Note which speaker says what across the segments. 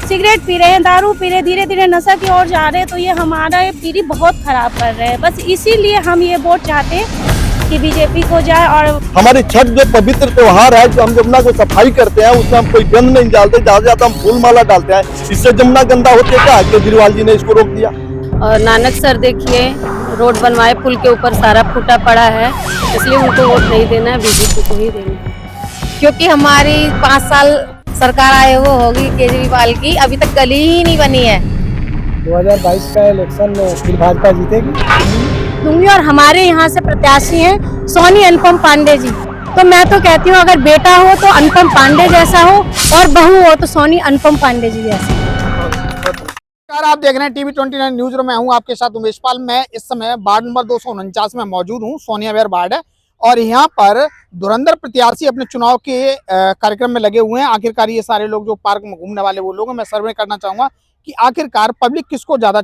Speaker 1: Cigarette P रहे हैं, दारू पी रहे हैं, धीरे धीरे नशा की ओर जा रहे हैं। तो ये हमारा ये पीढ़ी बहुत खराब कर रहे हैं। बस इसीलिए हम ये वोट चाहते हैं कि बीजेपी को जाए। और
Speaker 2: हमारी छठ जो पवित्र त्योहार है, जो हम जमुना को सफाई करते हैं, उसमें हम कोई गंद नहीं डालते, ज्यादा से ज्यादा हम फूल माला डालते हैं। इससे जमुना गंदा होती है क्या? केजरीवाल जी ने इसको रोक दिया।
Speaker 3: और नानक सर देखिए रोड बनवाए, पुल के ऊपर सारा फूटा पड़ा है, इसलिए उनको वोट नहीं देना है, बीजेपी को ही देना है। क्योंकि हमारी 5 साल सरकार आए हुए होगी केजरीवाल की, अभी तक गली ही नहीं बनी है।
Speaker 4: 2022 का इलेक्शन फिर भाजपा जीतेगी
Speaker 1: दूंगी। और हमारे यहाँ से प्रत्याशी हैं सोनी अनुपम पांडे जी। तो मैं तो कहती हूँ अगर बेटा हो तो अनुपम पांडे जैसा हो, और बहू हो तो सोनी अनुपम पांडे जी जैसा।
Speaker 5: आप देख रहे हैं टीवी 29 न्यूज रूम में हूं आपके साथ उमेश पाल। मैं इस समय वार्ड नंबर 249 में मौजूद हूं। सोनिया विहार वार्ड है और यहाँ पर धुरंधर प्रत्याशी अपने चुनाव के कार्यक्रम में लगे हुए हैं। आखिरकार ये सारे लोग जो पार्क में घूमने वाले वो लोग हैं। मैं सर्वे करना चाहूंगा कि आखिरकार पब्लिक किसको ज्यादा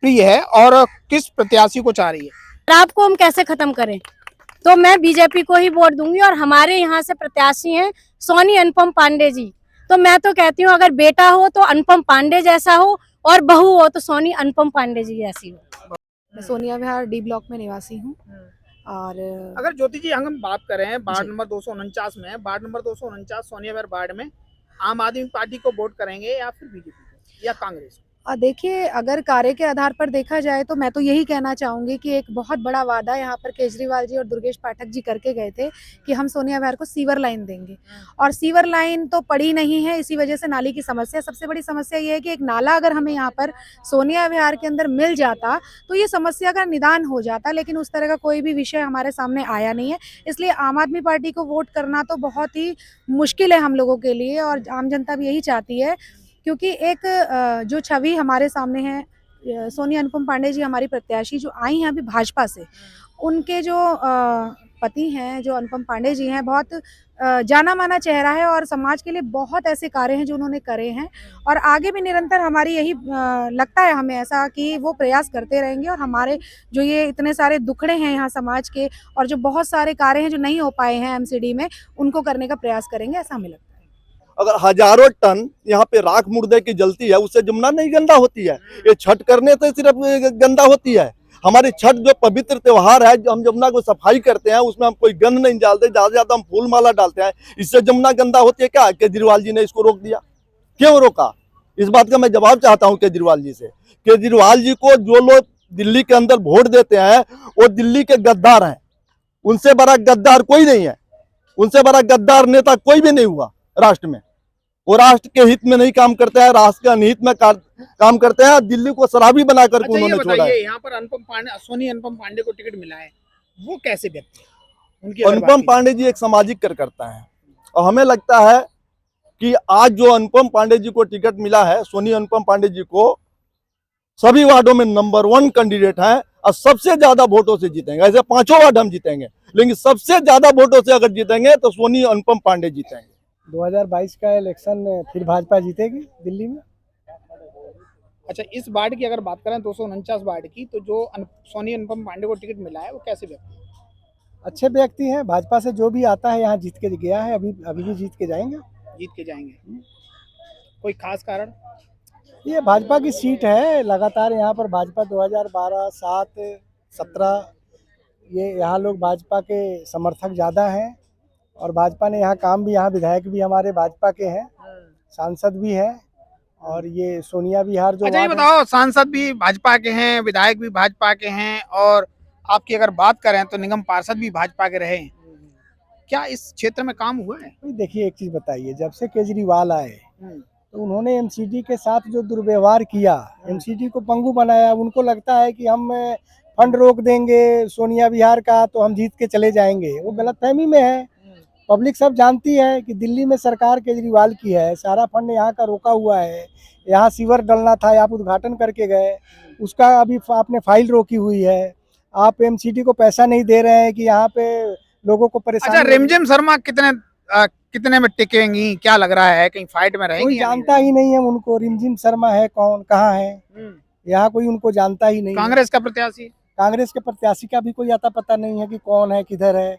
Speaker 5: प्रिय है और किस प्रत्याशी को चाह रही है।
Speaker 1: शराब को हम कैसे खत्म करें, तो मैं बीजेपी को ही वोट दूंगी। और हमारे यहाँ से प्रत्याशी हैं सोनी अनुपम पांडे जी। तो मैं तो कहती हूँ अगर बेटा हो तो अनुपम पांडे जैसा हो, और बहू हो तो सोनी अनुपम पांडे जी जैसी हो।
Speaker 6: मैं सोनिया विहार डी ब्लॉक में निवासी हूँ। और
Speaker 5: अगर ज्योति जी हम बात करें वार्ड नंबर 249 में, वार्ड नंबर 249 सोनिया विहार वार्ड में आम आदमी पार्टी को वोट करेंगे या फिर बीजेपी को या कांग्रेस?
Speaker 6: देखिए, अगर कार्य के आधार पर देखा जाए तो मैं तो यही कहना चाहूँगी कि एक बहुत बड़ा वादा यहाँ पर केजरीवाल जी और दुर्गेश पाठक जी करके गए थे कि हम सोनिया विहार को सीवर लाइन देंगे। और सीवर लाइन तो पड़ी नहीं है, इसी वजह से नाली की समस्या। सबसे बड़ी समस्या ये है कि एक नाला अगर हमें यहाँ पर सोनिया विहार के अंदर मिल जाता तो ये समस्या का निदान हो जाता, लेकिन उस तरह का कोई भी विषय हमारे सामने आया नहीं है। इसलिए आम आदमी पार्टी को वोट करना तो बहुत ही मुश्किल है हम लोगों के लिए, और आम जनता भी यही चाहती है। क्योंकि एक जो छवि हमारे सामने है, सोनी अनुपम पांडे जी हमारी प्रत्याशी जो आई हैं अभी भाजपा से, उनके जो पति हैं जो अनुपम पांडे जी हैं, बहुत जाना माना चेहरा है और समाज के लिए बहुत ऐसे कार्य हैं जो उन्होंने करे हैं। और आगे भी निरंतर हमारी यही लगता है हमें ऐसा कि वो प्रयास करते रहेंगे। और हमारे जो ये इतने सारे दुखड़े हैं यहाँ समाज के, और जो बहुत सारे कार्य हैं जो नहीं हो पाए हैं एमसीडी में, उनको करने का प्रयास करेंगे, ऐसा हमें लगता है।
Speaker 2: अगर हजारों टन यहाँ पे राख मुर्दे की जलती है, उससे जमुना नहीं गंदा होती है। ये छठ करने से सिर्फ गंदा होती है। हमारी छठ जो पवित्र त्योहार है, जो हम जमुना को सफाई करते हैं, उसमें हम कोई गंद नहीं डालते, ज्यादा से ज्यादा हम फूल माला डालते हैं। इससे जमुना गंदा होती है क्या? केजरीवाल जी ने इसको रोक दिया। क्यों रोका? इस बात का मैं जवाब चाहता हूँ केजरीवाल जी से। केजरीवाल जी को जो लोग दिल्ली के अंदर वोट देते हैं वो दिल्ली के गद्दार हैं। उनसे बड़ा गद्दार कोई नहीं है, उनसे बड़ा गद्दार नेता कोई भी नहीं हुआ राष्ट्र में। वो राष्ट्र के हित में नहीं काम करते हैं, राष्ट्र के अनहित में काम करते हैं। दिल्ली को शराबी बनाकर
Speaker 5: अच्छा,
Speaker 2: उन्होंने छोड़ा है।
Speaker 5: यहाँ पर अनुपम पांडे, सोनी अनुपम पांडे को टिकट मिला है, वो कैसे व्यक्ति है? उनकी
Speaker 2: अनुपम पांडे जी एक सामाजिक कार्यकर्ता है और हमें लगता है कि आज जो अनुपम पांडे जी को टिकट मिला है, सोनी अनुपम पांडे जी को सभी वार्डों में नंबर 1 कैंडिडेट है और सबसे ज्यादा वोटों से जीतेंगे। ऐसे 5 वार्ड हम जीतेंगे, लेकिन सबसे ज्यादा वोटों से अगर जीतेंगे तो सोनी अनुपम पांडे जीतेंगे।
Speaker 4: 2022 का इलेक्शन फिर भाजपा जीतेगी दिल्ली में।
Speaker 5: अच्छा, इस वार्ड की अगर बात करें 249 वार्ड की, तो जो सोनी अनुपम पांडे को टिकट मिला है वो कैसे व्यक्ति है?
Speaker 4: अच्छे व्यक्ति हैं। भाजपा से जो भी आता है यहाँ जीत के गया है, अभी भी जीत के जाएंगे।
Speaker 5: जीत के जाएंगे। कोई खास कारण?
Speaker 4: ये भाजपा की सीट है, लगातार यहाँ पर भाजपा 2012, 7, 17 ये यहाँ लोग भाजपा के समर्थक ज़्यादा हैं। और भाजपा ने यहाँ काम भी, यहाँ विधायक भी हमारे भाजपा के हैं, सांसद भी हैं। और ये सोनिया विहार जो,
Speaker 5: अच्छा ये बताओ, सांसद भी भाजपा के हैं, विधायक भी भाजपा के हैं, और आपकी अगर बात करें तो निगम पार्षद भी भाजपा के रहे। क्या इस क्षेत्र में काम हुआ है?
Speaker 4: देखिए एक चीज़ बताइए, जब से केजरीवाल आए तो उन्होंने एमसीडी के साथ जो दुर्व्यवहार किया, एमसीडी को पंगु बनाया। उनको लगता है कि हम फंड रोक देंगे सोनिया विहार का तो हम जीत के चले जाएंगे। वो गलतफहमी में है। पब्लिक सब जानती है कि दिल्ली में सरकार केजरीवाल की है, सारा फंड यहाँ का रोका हुआ है। यहाँ सीवर डलना था, आप उद्घाटन करके गए, उसका अभी आपने फाइल रोकी हुई है। आप एमसीडी को पैसा नहीं दे रहे हैं कि यहाँ पे लोगों को परेशानी।
Speaker 5: अच्छा, रिमझिम शर्मा कितने में टिकेंगी, क्या लग रहा है? कहीं फाइट में रहेंगी?
Speaker 4: कोई जानता ही नहीं है उनको। रिमझिम शर्मा है कौन, कहाँ है, यहाँ कोई उनको जानता ही नहीं।
Speaker 5: कांग्रेस का प्रत्याशी?
Speaker 4: कांग्रेस के प्रत्याशी का भी कोई आता पता नहीं है कि कौन है, किधर है।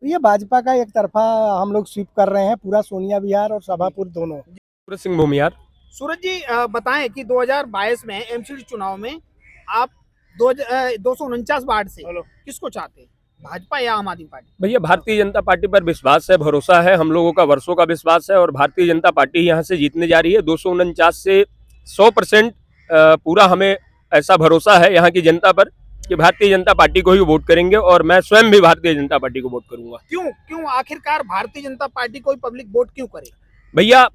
Speaker 4: तो ये भाजपा का एक तरफा हम लोग स्वीप कर रहे हैं पूरा सोनिया विहार और सभापुर दोनों।
Speaker 7: सिंह भूमियार।
Speaker 5: सूरज जी बताएं कि 2022 में एमसीडी चुनाव में आप 249 वार्ड से किसको चाहते हैं, भाजपा या आम आदमी पार्टी?
Speaker 7: भैया भारतीय जनता पार्टी पर विश्वास है, भरोसा है, हम लोगों का वर्षों का विश्वास है और भारतीय जनता पार्टी यहाँ से जीतने जा रही है। 249 से 100% पूरा हमें ऐसा भरोसा है यहाँ की जनता पर कि भारतीय जनता पार्टी को ही वोट करेंगे और मैं स्वयं भी भारतीय जनता पार्टी को वोट करूंगा।
Speaker 5: क्यों आखिरकार भारतीय जनता पार्टी को पब्लिक वोट क्यों करे?
Speaker 7: भैया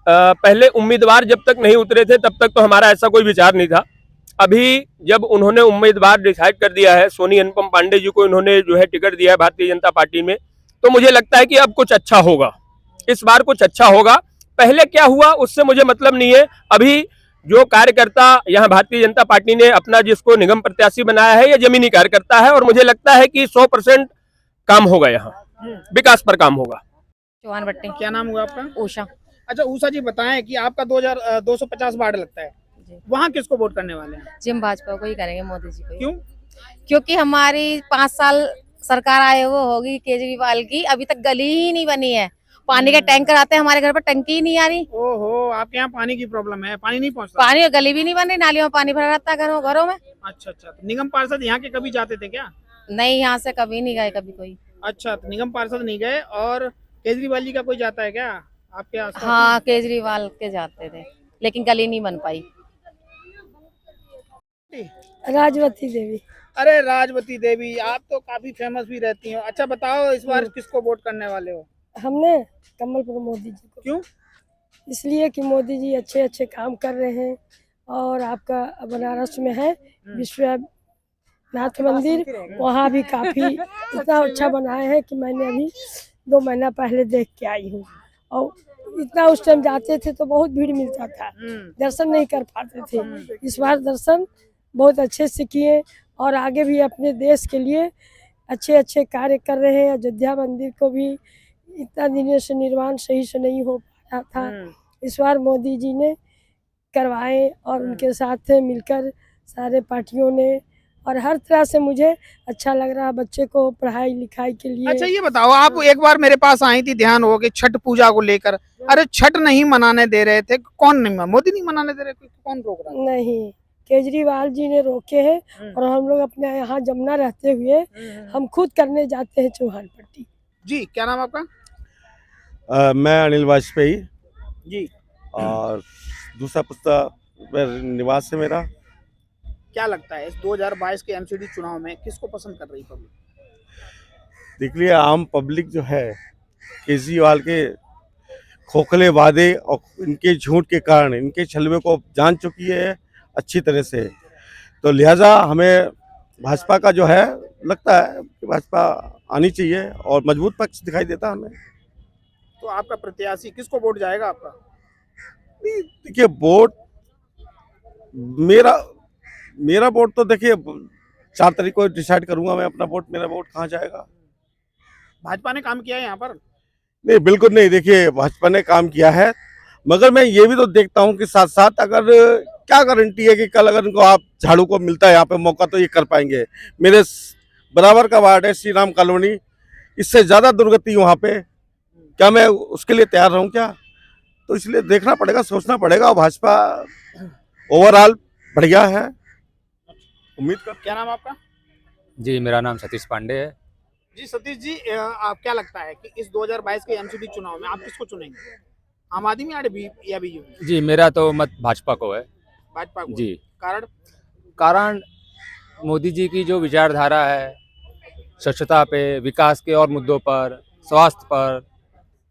Speaker 7: पहले उम्मीदवार जब तक नहीं उतरे थे तब तक तो हमारा ऐसा कोई विचार नहीं था। अभी जब उन्होंने उम्मीदवार डिसाइड कर दिया है, सोनी अनुपम पांडे जी को इन्होंने जो है टिकट दिया है भारतीय जनता पार्टी में, तो मुझे लगता है कि अब कुछ अच्छा होगा, इस बार कुछ अच्छा होगा। पहले क्या हुआ उससे मुझे मतलब नहीं है। अभी जो कार्यकर्ता यहाँ भारतीय जनता पार्टी ने अपना जिसको निगम प्रत्याशी बनाया है, ये जमीनी कार्यकर्ता है और मुझे लगता है कि 100% काम होगा, यहाँ विकास पर काम होगा।
Speaker 1: चौहान भट्टी।
Speaker 5: क्या नाम हुआ आपका?
Speaker 1: उषा।
Speaker 5: अच्छा उषा जी बताएं कि आपका 250 वार्ड लगता है, वहाँ किसको वोट करने वाले हैं?
Speaker 3: जी हम भाजपा को ही करेंगे, मोदी जी को ही।
Speaker 5: क्यों?
Speaker 3: क्योंकि हमारी 5 साल सरकार आए वो होगी केजरीवाल की, अभी तक गली ही नहीं बनी है। पानी के टैंकर आते हैं हमारे घर पर, टंकी ही नहीं आ रही।
Speaker 5: ओहो, आपके यहाँ पानी की प्रॉब्लम है, पानी नहीं पहुँचता?
Speaker 3: पानी गली भी नहीं बन रही, नालियों में पानी भरा रहता है घरों में।
Speaker 5: अच्छा, तो निगम पार्षद यहाँ के कभी जाते थे क्या?
Speaker 3: नहीं, यहाँ से कभी नहीं गए कभी कोई।
Speaker 5: अच्छा, तो निगम पार्षद नहीं गए। और केजरीवाल जी का कोई जाता है क्या आपके आसपास?
Speaker 3: हाँ, केजरीवाल के जाते थे लेकिन गली नहीं बन पाई।
Speaker 1: राजवती देवी।
Speaker 5: अरे राजवती देवी, आप तो काफी फेमस भी रहती हो। अच्छा बताओ इस बार किसको वोट करने वाले हो?
Speaker 1: हमने कमल पर मोदी जी को।
Speaker 5: क्यों?
Speaker 1: इसलिए कि मोदी जी अच्छे अच्छे काम कर रहे हैं और आपका बनारस में है विश्वनाथ मंदिर, वहाँ भी काफी इतना अच्छा बनाए हैं कि मैंने अभी 2 महीना पहले देख के आई हूँ। और इतना उस टाइम जाते थे तो बहुत भीड़ मिलता था, दर्शन नहीं कर पाते थे। इस बार दर्शन बहुत अच्छे से किए और आगे भी अपने देश के लिए अच्छे अच्छे कार्य कर रहे हैं। अयोध्या मंदिर को भी इतना दिनों से निर्माण सही से नहीं हो पा रहा था, इस बार मोदी जी ने करवाए और उनके साथ मिलकर सारे पार्टियों ने, और हर तरह से मुझे अच्छा लग रहा है बच्चे को पढ़ाई लिखाई के लिए।
Speaker 5: अच्छा ये बताओ, आप एक बार मेरे पास आई थी, ध्यान हो कि छठ पूजा को लेकर, अरे छठ नहीं मनाने दे रहे थे, कौन नहीं, मोदी नहीं मनाने दे रहे, कौन रोक रहा?
Speaker 1: नहीं, केजरीवाल जी ने रोके हैं और हम लोग अपने यहाँ जमुना रहते हुए हम खुद करने जाते हैं चौहान पट्टी।
Speaker 5: जी क्या नाम आपका?
Speaker 8: मैं अनिल वाजपेयी
Speaker 5: जी।
Speaker 8: और दूसरा पुस्ता निवास है मेरा।
Speaker 5: क्या लगता है इस 2022 के एमसीडी चुनाव में किसको पसंद कर रही पब्लिक?
Speaker 8: देख लिया, आम पब्लिक जो है केजरीवाल के खोखले वादे और इनके झूठ के कारण, इनके छलवे को जान चुकी है अच्छी तरह से, तो लिहाजा हमें भाजपा का जो है लगता है कि भाजपा आनी चाहिए और मजबूत पक्ष दिखाई देता हमें।
Speaker 5: तो आपका प्रत्याशी किसको वोट जाएगा आपका?
Speaker 8: देखिए वोट मेरा वोट तो देखिए 4 तारीख को डिसाइड करूंगा मैं अपना वोट, मेरा वोट कहाँ जाएगा।
Speaker 5: भाजपा ने काम किया है यहाँ पर?
Speaker 8: नहीं, बिल्कुल नहीं। देखिए भाजपा ने काम किया है, मगर मैं ये भी तो देखता हूँ कि साथ साथ अगर क्या गारंटी है कि कल अगर इनको आप झाड़ू को मिलता है यहाँ पे मौका तो ये कर पाएंगे। मेरे बराबर का वार्ड है श्री राम कॉलोनी, इससे ज़्यादा दुर्गति वहाँ पे, क्या मैं उसके लिए तैयार रहूँ क्या? तो इसलिए देखना पड़ेगा, सोचना पड़ेगा। और भाजपा ओवरऑल बढ़िया है, उम्मीद कर।
Speaker 5: क्या नाम आपका?
Speaker 9: जी मेरा नाम सतीश पांडे है।
Speaker 5: जी सतीश जी, आप क्या लगता है कि इस 2022 के एमसीडी चुनाव में आप किसको चुनेंगे, आम आदमी या बीजेपी?
Speaker 9: जी मेरा तो मत भाजपा को है।
Speaker 5: भाजपा को?
Speaker 9: जी। कारण मोदी जी की जो विचारधारा है, स्वच्छता पे, विकास के और मुद्दों पर,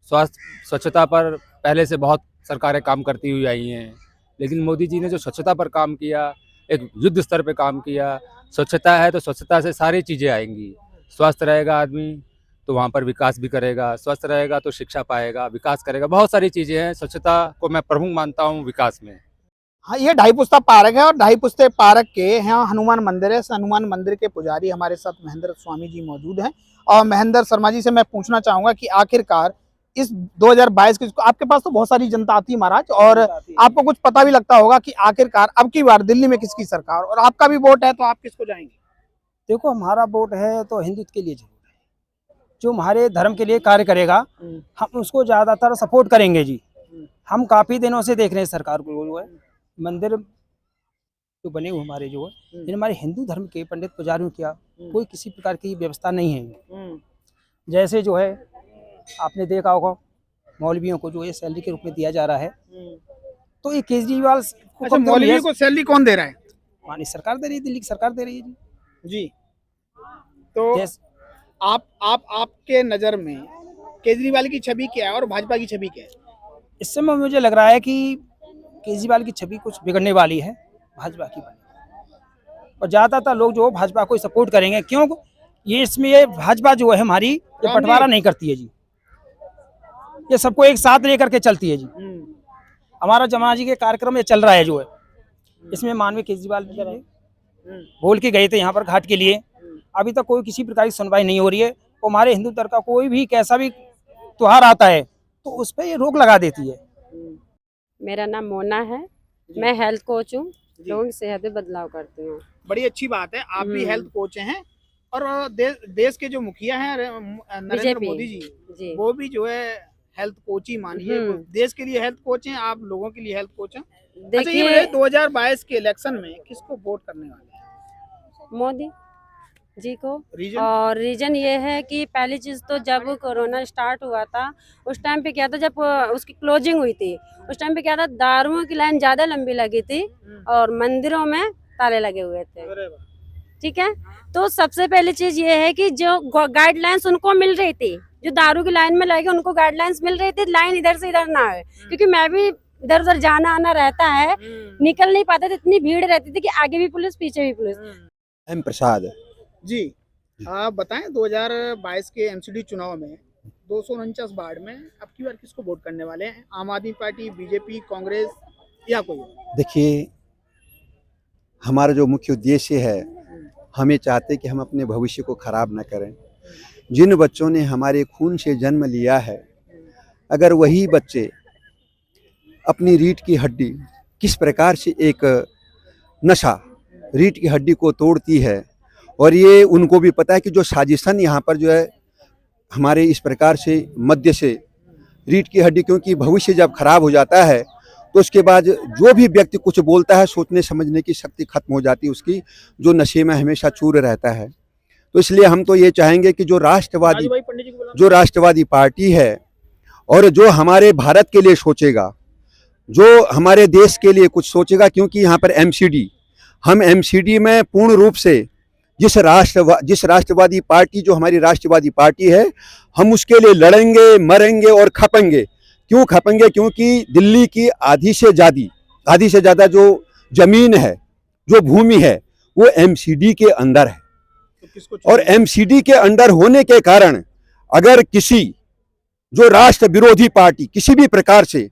Speaker 9: स्वच्छता पर पहले से बहुत सरकारें काम करती हुई आई हैं, लेकिन मोदी जी ने जो स्वच्छता पर काम किया, एक युद्ध स्तर पे काम किया। स्वच्छता है तो स्वच्छता से सारी चीज़ें आएंगी। स्वस्थ रहेगा आदमी तो वहाँ पर विकास भी करेगा, स्वस्थ रहेगा तो शिक्षा पाएगा, विकास करेगा। बहुत सारी चीज़ें हैं, स्वच्छता को मैं प्रमुख मानता हूँ विकास में।
Speaker 5: हाँ, ये ढाई पुस्ता पार्क है और ढाई पुस्ते पार्क के यहाँ हनुमान मंदिर है। हनुमान मंदिर के पुजारी हमारे साथ महेंद्र स्वामी जी मौजूद हैं और महेंद्र शर्मा जी से मैं पूछना चाहूंगा कि आखिरकार इस 2022 के, आपके पास तो बहुत सारी जनता आती है महाराज, और आपको कुछ पता भी लगता होगा कि आखिरकार अब की बार दिल्ली में किसकी सरकार, और आपका भी वोट है तो आप किसको जाएंगे?
Speaker 10: देखो हमारा वोट है तो हिंदुत्व के लिए जरूर है, जो हमारे धर्म के लिए कार्य करेगा हम उसको ज़्यादातर सपोर्ट करेंगे जी। हम काफ़ी दिनों से देख रहे हैं सरकार को जो है मंदिर जो बने हुए हमारे जो है इन हमारे हिंदू धर्म के पंडित पुजारियों क्या कोई किसी प्रकार की व्यवस्था नहीं है। जैसे जो है आपने देखा होगा मौलवियों को जो है सैलरी के रूप में दिया जा रहा है, तो ये केजरीवाल को
Speaker 5: अच्छा, मौलवी को सैलरी कौन दे रहा है?
Speaker 10: मानी सरकार दे रही है, दिल्ली की सरकार दे रही है
Speaker 5: जी। तो
Speaker 10: जैसे
Speaker 5: आपके नजर में केजरीवाल की छवि क्या है और भाजपा की छवि क्या है?
Speaker 10: इस समय मुझे लग रहा है कि केजरीवाल की छवि कुछ बिगड़ने वाली है, भाजपा की बनी और ज़्यादातर लोग जो भाजपा को सपोर्ट करेंगे। क्यों? ये इसमें ये भाजपा जो है हमारी ये बंटवारा नहीं करती है जी, ये सबको एक साथ लेकर के चलती है जी। हमारा जमुना जी के कार्यक्रम ये चल रहा है जो है, इसमें माननीय केजरीवाल जी बोल के गए थे यहाँ पर घाट के लिए, अभी तक कोई किसी प्रकार की सुनवाई नहीं हो रही है। और हमारे हिंदू धर्म का कोई भी कैसा भी त्योहार आता है तो उस पर ये रोक लगा देती है।
Speaker 3: मेरा नाम मोना है, मैं हेल्थ कोच हूँ, लोगों की सेहत में बदलाव करती हूँ।
Speaker 5: बड़ी अच्छी बात है, आप भी हेल्थ कोच हैं और देश के जो मुखिया हैं नरेंद्र मोदी जी, वो भी जो है हेल्थ कोच ही मानिए, देश के लिए हेल्थ कोच हैं, आप लोगों के लिए हेल्थ कोच हैं। अच्छा, ये बताइए 2022 के इलेक्शन में किसको वोट करने वाले हैं?
Speaker 3: मोदी जी को।
Speaker 5: रीजन?
Speaker 3: और रीजन ये है कि पहली चीज तो जब कोरोना स्टार्ट हुआ था उस टाइम पे क्या था, जब उसकी क्लोजिंग हुई थी उस टाइम पे क्या था, दारुओं की लाइन ज्यादा लंबी लगी थी और मंदिरों में ताले लगे हुए थे। ठीक है, तो सबसे पहली चीज ये है कि जो गाइडलाइंस उनको मिल रही थी, जो दारू की लाइन में लगे उनको गाइडलाइंस मिल रही थी, लाइन इधर से इधर ना है, क्योंकि मैं भी इधर उधर जाना आना रहता है, निकल नहीं पाते थे, इतनी भीड़ रहती थी कि आगे भी पुलिस पीछे भी पुलिस।
Speaker 11: एम प्रसाद
Speaker 5: जी, आप बताएं 2022 के एमसीडी चुनाव में 249 वार्ड में अब की बार किसको वोट करने वाले हैं? आम आदमी पार्टी, बीजेपी, कांग्रेस या कोई?
Speaker 11: देखिए, हमारा जो मुख्य उद्देश्य है, हमें चाहते कि हम अपने भविष्य को खराब न करें। जिन बच्चों ने हमारे खून से जन्म लिया है, अगर वही बच्चे अपनी रीढ़ की हड्डी किस प्रकार से एक नशा रीढ़ की हड्डी को तोड़ती है, और ये उनको भी पता है कि जो साजिशन यहाँ पर जो है हमारे इस प्रकार से मध्य से रीढ़ की हड्डी, क्योंकि भविष्य जब खराब हो जाता है तो उसके बाद जो भी व्यक्ति कुछ बोलता है सोचने समझने की शक्ति खत्म हो जाती है उसकी, जो नशे में हमेशा चूर रहता है। तो इसलिए हम तो ये चाहेंगे कि जो राष्ट्रवादी पार्टी है और जो हमारे भारत के लिए सोचेगा, जो हमारे देश के लिए कुछ सोचेगा, क्योंकि यहाँ पर हम एमसीडी में पूर्ण रूप से जिस राष्ट्रवादी पार्टी जो हमारी राष्ट्रवादी पार्टी है, हम उसके लिए लड़ेंगे, मरेंगे और खपेंगे। क्यों खपेंगे? क्योंकि दिल्ली की आधी से ज़्यादा जो जमीन है, जो भूमि है, वो एमसीडी के अंदर है। और एमसीडी के अंदर होने के कारण अगर किसी जो राष्ट्र विरोधी पार्टी किसी भी प्रकार से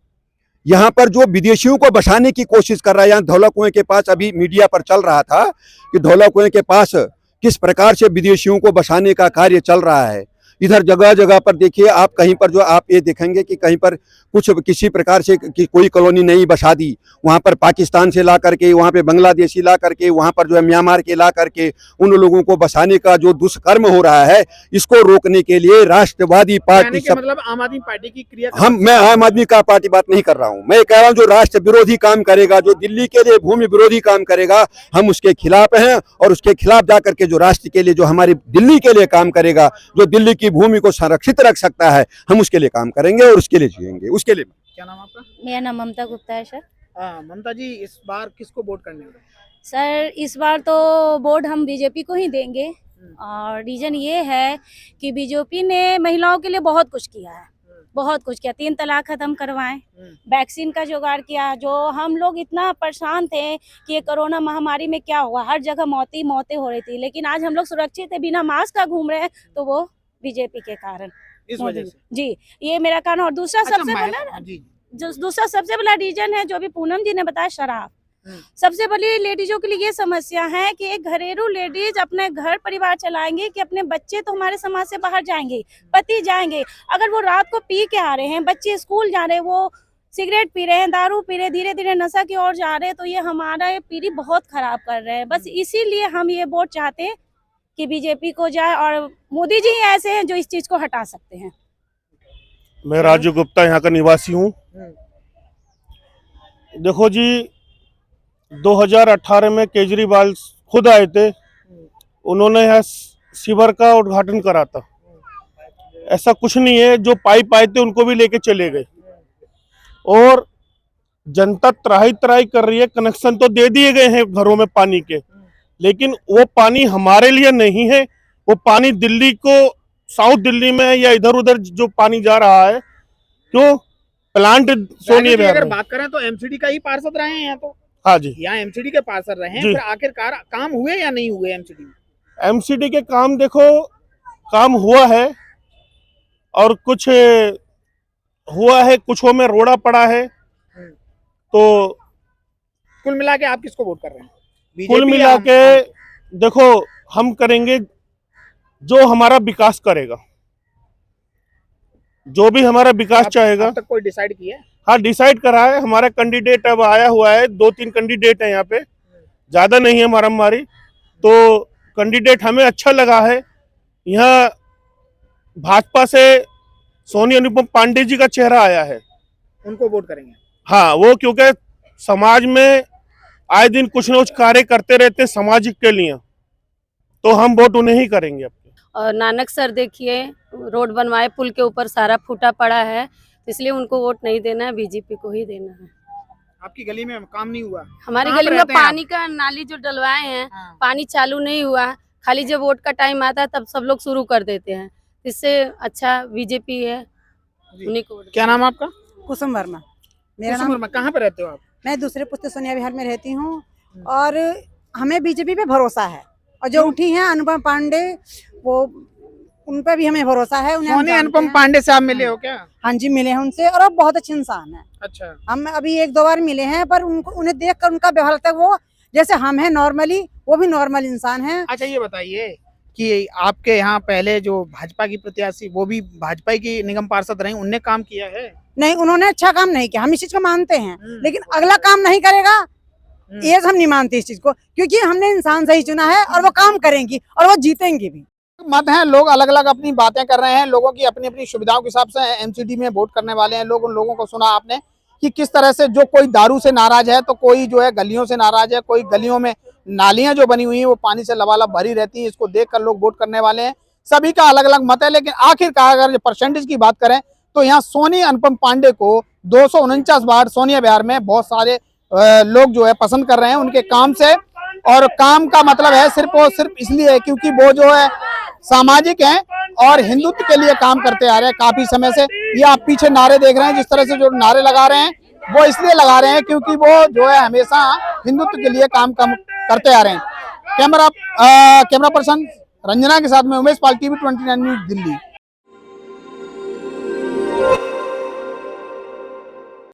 Speaker 11: यहाँ पर जो विदेशियों को बसाने की कोशिश कर रहा है, यहाँ धौला कुएं के पास अभी मीडिया पर चल रहा था कि धौला कुएं के पास किस प्रकार से विदेशियों को बसाने का कार्य चल रहा है। इधर जगह जगह पर देखिए आप, कहीं पर जो आप ये देखेंगे कि कहीं पर कुछ किसी प्रकार से कोई कॉलोनी नहीं बसा दी, वहाँ पर पाकिस्तान से ला करके, वहाँ पे बांग्लादेशी ला करके, वहाँ पर जो है म्यांमार के ला करके उन लोगों को बसाने का जो दुष्कर्म हो रहा है, इसको रोकने के लिए राष्ट्रवादी पार्टी
Speaker 5: मतलब आम आदमी पार्टी की क्रिया
Speaker 11: मैं आम आदमी का पार्टी बात नहीं कर रहा हूँ, मैं कह रहा हूँ जो राष्ट्र विरोधी काम करेगा, जो दिल्ली के लिए भूमि विरोधी काम करेगा, हम उसके खिलाफ हैं। और उसके खिलाफ जाकर के जो राष्ट्र के लिए, जो हमारी दिल्ली के लिए काम करेगा, जो दिल्ली की भूमि को संरक्षित रख सकता है, हम उसके लिए काम करेंगे और उसके लिए जिएंगे। उसके लिए।
Speaker 5: क्या नाम आपका?
Speaker 1: मेरा नाम ममता गुप्ता है सर।
Speaker 5: ममता जी, इस बार किसको वोट करने वाले?
Speaker 1: सर इस बार तो वोट हम बीजेपी को ही देंगे, और रीजन ये है कि बीजेपी ने महिलाओं के लिए बहुत कुछ किया है, बहुत कुछ किया। 3 तलाक खत्म करवाएं, वैक्सीन का जुगाड़ किया। जो हम लोग इतना परेशान थे कि ये कोरोना महामारी में क्या हुआ, हर जगह मौतें हो रही थी, लेकिन आज हम लोग सुरक्षित है, बिना मास्क का घूम रहे हैं, तो वो बीजेपी के कारण,
Speaker 5: इस वजह से।
Speaker 1: जी, ये मेरा कारण। और दूसरा दूसरा सबसे बड़ा रीजन है, जो भी पूनम जी ने बताया, शराब। सबसे बड़ी लेडीजों के लिए ये समस्या है कि एक घरेलू लेडीज अपने घर परिवार चलाएंगे कि अपने बच्चे तो हमारे समाज से बाहर जाएंगे, पति जाएंगे, अगर वो रात को पी के आ रहे हैं, बच्चे स्कूल जा रहे हैं, वो सिगरेट पी रहे हैं, दारू पी रहे हैं, धीरे धीरे नशा की ओर जा रहे हैं, तो ये हमारा पीढ़ी बहुत खराब कर रहे हैं। बस इसीलिए हम ये वोट चाहते हैं कि बीजेपी को जाए, और मोदी जी ऐसे हैं जो इस चीज को हटा सकते हैं।
Speaker 8: मैं राजू गुप्ता यहाँ का निवासी हूँ
Speaker 12: देखो जी, 2018 में केजरीवाल खुद आए थे, उन्होंने यहाँ सीवर का उद्घाटन करा था। ऐसा कुछ नहीं है, जो पाइप आए थे उनको भी लेके चले गए और जनता त्राही त्राही कर रही है। कनेक्शन तो दे दिए गए हैं घरों में पानी के, लेकिन वो पानी हमारे लिए नहीं है। वो पानी दिल्ली को, साउथ दिल्ली में या इधर उधर जो पानी जा रहा है, क्यों प्लांट सोनिया विहार
Speaker 5: अगर
Speaker 12: में।
Speaker 5: बात करें तो एमसीडी का ही पार्षद रहे हैं यहाँ, तो
Speaker 12: हाँ जी,
Speaker 5: यहाँ एमसीडी के पार्षद रहे हैं,
Speaker 12: जी।
Speaker 5: फिर आखिरकार काम हुए या नहीं हुए एमसीडी में?
Speaker 12: एमसीडी के काम देखो, काम हुआ है और कुछ हुआ है, कुछों में रोड़ा पड़ा है। तो
Speaker 5: कुल मिला के आप किसको वोट कर रहे हैं?
Speaker 12: कुल
Speaker 5: बीजेपी
Speaker 12: मिला
Speaker 5: या
Speaker 12: के देखो, हम करेंगे जो हमारा विकास करेगा, जो भी हमारा विकास चाहेगा।
Speaker 5: अब तक कोई डिसाइड किया है?
Speaker 12: हाँ, डिसाइड करा है। हमारा कैंडिडेट अब आया हुआ है, 2-3 कैंडिडेट है यहाँ पे, ज्यादा नहीं है मारामारी। तो कैंडिडेट हमें अच्छा लगा है। यहाँ भाजपा से सोनी अनुपम पांडे जी का चेहरा आया है,
Speaker 5: उनको वोट करेंगे?
Speaker 12: हाँ, वो क्योंकि समाज में आए दिन कुछ न कुछ कार्य करते रहते सामाजिक के लिए, तो हम वोट उन्हें ही करेंगे।
Speaker 3: और नानक सर देखिए, रोड बनवाए, पुल के ऊपर सारा फूटा पड़ा है, इसलिए उनको वोट नहीं देना है, बीजेपी को ही देना है।
Speaker 5: आपकी गली में काम नहीं हुआ?
Speaker 3: हमारी
Speaker 5: कहाँ
Speaker 3: गली
Speaker 5: पे
Speaker 3: में
Speaker 5: रहते हैं
Speaker 3: पानी का नाली जो डलवाए हैं,
Speaker 5: हाँ।
Speaker 3: पानी चालू नहीं हुआ। खाली जब वोट का टाइम आता है तब सब लोग शुरू कर देते हैं। इससे अच्छा बीजेपी है, उन्हीं को वोट।
Speaker 5: क्या नाम है आपका?
Speaker 13: कुसुम वर्मा। मेरा
Speaker 5: कुसुम
Speaker 13: नाम,
Speaker 5: वर्मा। कहाँ पे रहते हो आप?
Speaker 13: मैं दूसरे पुस्ते सोनिया विहार में रहती हूँ और हमें बीजेपी पे भरोसा है। और जो उठी हैं अनुपम पांडे, वो उन पर भी हमें भरोसा है। उन्हें हम
Speaker 5: सोनी
Speaker 13: जानते
Speaker 5: अनुपम
Speaker 13: हैं।
Speaker 5: पांडे से आप मिले हो क्या?
Speaker 13: हाँ जी, मिले हैं उनसे और वो बहुत अच्छे इंसान है।
Speaker 5: अच्छा।
Speaker 13: हम अभी 1-2 बार मिले हैं, पर उनको उन्हें देख कर उनका व्यवहार लगता है वो जैसे हम हैं नॉर्मली, वो भी नॉर्मल इंसान है।
Speaker 5: अच्छा, ये बताइए कि आपके यहाँ पहले जो भाजपा की प्रत्याशी, वो भी भाजपा की निगम पार्षद रही, उनने काम किया है?
Speaker 13: नहीं, उन्होंने अच्छा काम नहीं किया, हम इस चीज को मानते हैं, लेकिन अगला काम नहीं करेगा ये हम नहीं मानते इस चीज को, क्योंकि हमने इंसान सही चुना है और वो काम करेंगी और वो जीतेंगी भी।
Speaker 5: मत है, लोग अलग अलग अपनी बातें कर रहे हैं, लोगों की अपनी अपनी सुविधाओं के हिसाब से एमसीडी में वोट करने वाले हैं लोग। उन लोगों को सुना आपने कि किस तरह से जो कोई दारू से नाराज है, तो कोई जो है गलियों से नाराज है, कोई गलियों में नालियां जो बनी हुई हैं वो पानी से लबालब भरी रहती है, इसको देखकर लोग वोट करने वाले हैं। सभी का अलग अलग मत है, लेकिन आखिरकार अगर परसेंटेज की बात करें तो यहाँ सोनी अनुपम पांडे को 249 वार्ड सोनिया विहार में बहुत सारे लोग जो है पसंद कर रहे हैं उनके काम से। और काम का मतलब है सिर्फ और सिर्फ इसलिए क्योंकि वो जो है सामाजिक हैं और हिंदुत्व के लिए काम करते आ रहे हैं काफी समय से। ये आप पीछे नारे देख रहे हैं, जिस तरह से जो नारे लगा रहे हैं वो इसलिए लगा रहे हैं क्योंकि वो जो है हमेशा हिंदुत्व के लिए काम करते आ रहे हैं। कैमरा पर्सन रंजना के साथ में उमेश पाल, TV 29 न्यूज, दिल्ली।